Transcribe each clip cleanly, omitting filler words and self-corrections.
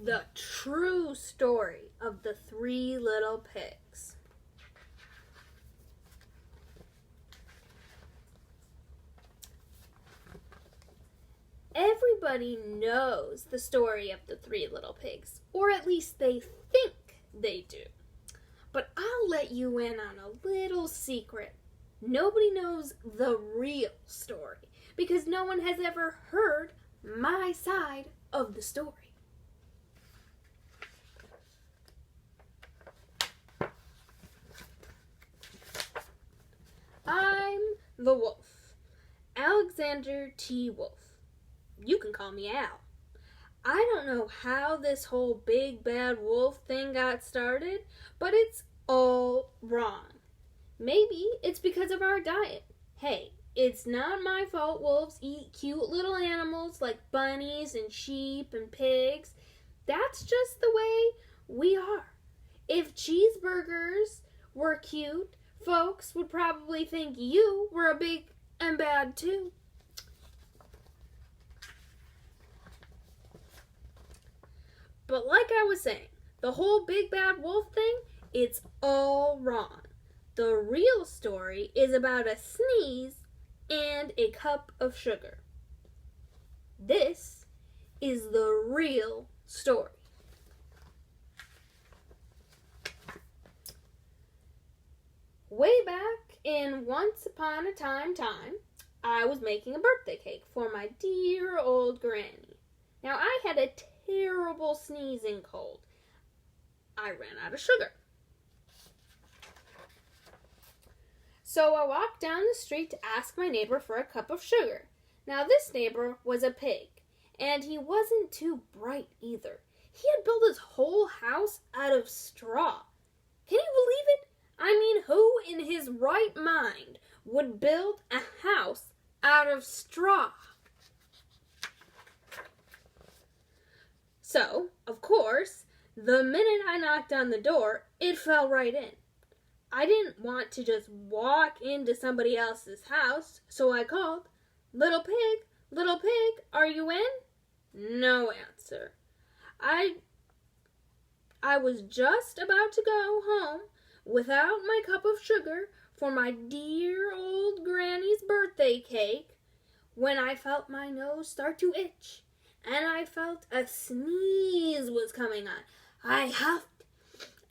the true story of the three little pigs. Everybody knows the story of the three little pigs, or at least they think they do. But I'll let you in on a little secret. Nobody knows the real story because no one has ever heard my side of the story. I'm the wolf, Alexander T. Wolf. You can call me Al. I don't know how this whole big bad wolf thing got started, but it's all wrong. Maybe it's because of our diet. Hey, it's not my fault wolves eat cute little animals like bunnies and sheep and pigs. That's just the way we are. If cheeseburgers were cute, folks would probably think you were a big and bad too. But like I was saying, the whole big bad wolf thing, it's all wrong. The real story is about a sneeze and a cup of sugar. This is the real story. Way back in Once Upon a Time, I was making a birthday cake for my dear old granny. Now, I had a terrible sneezing cold. I ran out of sugar. So I walked down the street to ask my neighbor for a cup of sugar. Now this neighbor was a pig, and he wasn't too bright either. He had built his whole house out of straw. Can you believe it? I mean, who in his right mind would build a house out of straw? So, of course, the minute I knocked on the door, it fell right in. I didn't want to just walk into somebody else's house, so I called, little pig, are you in? No answer. I was just about to go home without my cup of sugar for my dear old granny's birthday cake when I felt my nose start to itch. And I felt a sneeze was coming on. I huffed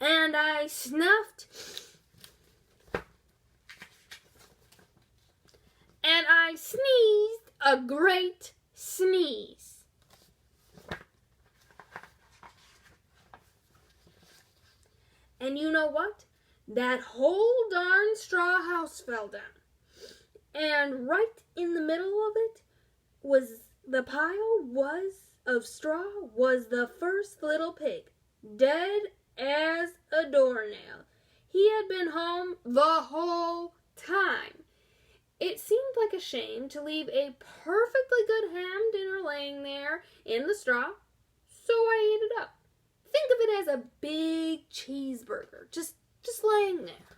and I snuffed and I sneezed a great sneeze. And you know what? That whole darn straw house fell down. And right in the middle of it was the pile of straw was the first little pig, dead as a doornail. He had been home the whole time. It seemed like a shame to leave a perfectly good ham dinner laying there in the straw, so I ate it up. Think of it as a big cheeseburger, just laying there.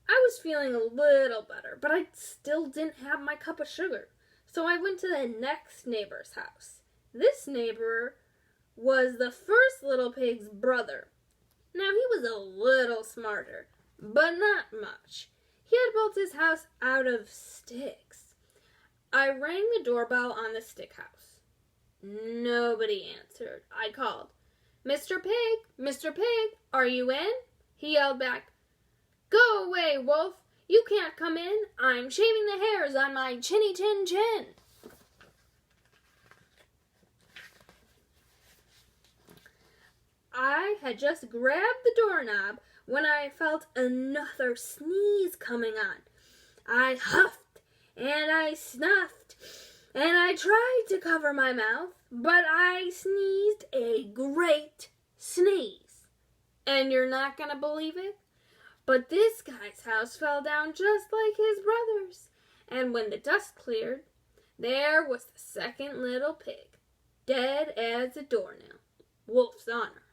I was feeling a little better, but I still didn't have my cup of sugar. So I went to the next neighbor's house. This neighbor was the first little pig's brother. Now he was a little smarter, but not much. He had built his house out of sticks. I rang the doorbell on the stick house. Nobody answered. I called, Mr. Pig, are you in? He yelled back, Go away, wolf. You can't come in. I'm shaving the hairs on my chinny chin chin. I had just grabbed the doorknob when I felt another sneeze coming on. I huffed and I snuffed and I tried to cover my mouth, but I sneezed a great sneeze. And you're not going to believe it? But this guy's house fell down just like his brother's. And when the dust cleared, there was the second little pig, dead as a doornail. Wolf's honor.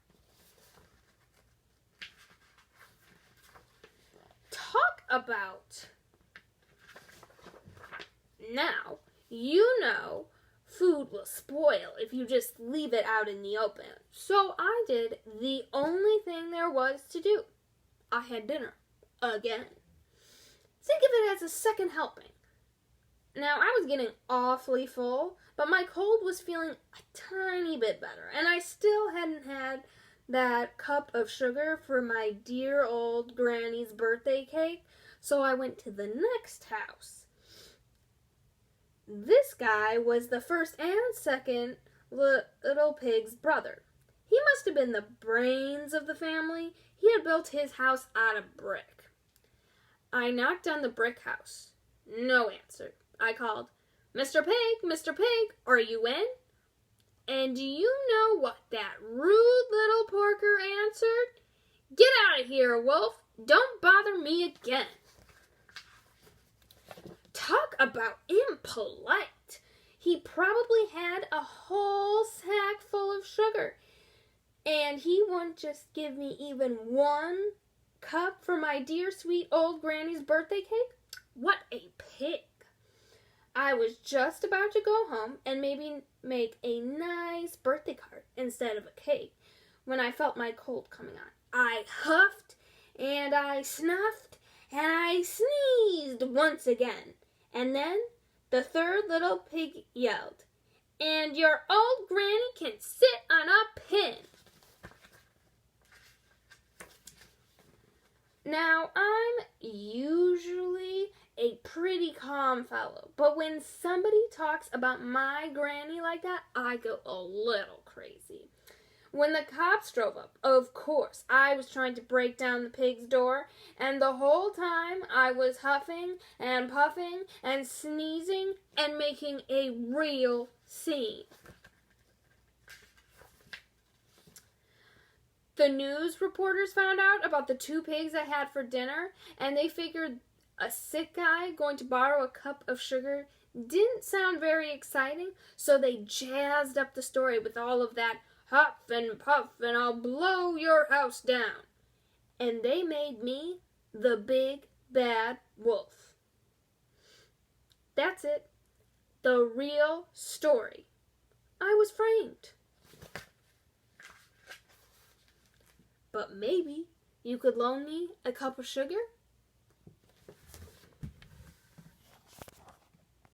Talk about now, you know food will spoil if you just leave it out in the open. So I did the only thing there was to do. I had dinner. Again. Think of it as a second helping. Now, I was getting awfully full, but my cold was feeling a tiny bit better, and I still hadn't had that cup of sugar for my dear old granny's birthday cake, so I went to the next house. This guy was the first and second little pig's brother. He must have been the brains of the family. He had built his house out of brick. I knocked on the brick house. No answer. I called, "Mr. Pig, Mr. Pig, are you in?" And do you know what that rude little porker answered? "Get out of here, wolf. Don't bother me again." Talk about impolite. He probably had a whole sack full of sugar, and he wouldn't just give me even one cup for my dear sweet old granny's birthday cake? What a pig. I was just about to go home and maybe make a nice birthday card instead of a cake when I felt my cold coming on. I huffed and I snuffed and I sneezed once again. And then the third little pig yelled, "And your old granny can sit on a pin." Now, I'm usually a pretty calm fellow, but when somebody talks about my granny like that, I go a little crazy. When the cops drove up, of course, I was trying to break down the pig's door, and the whole time I was huffing and puffing and sneezing and making a real scene. The news reporters found out about the 2 pigs I had for dinner, and they figured a sick guy going to borrow a cup of sugar didn't sound very exciting, so they jazzed up the story with all of that huff and puff and I'll blow your house down. And they made me the big bad wolf. That's it. The real story. I was framed. But maybe you could loan me a cup of sugar?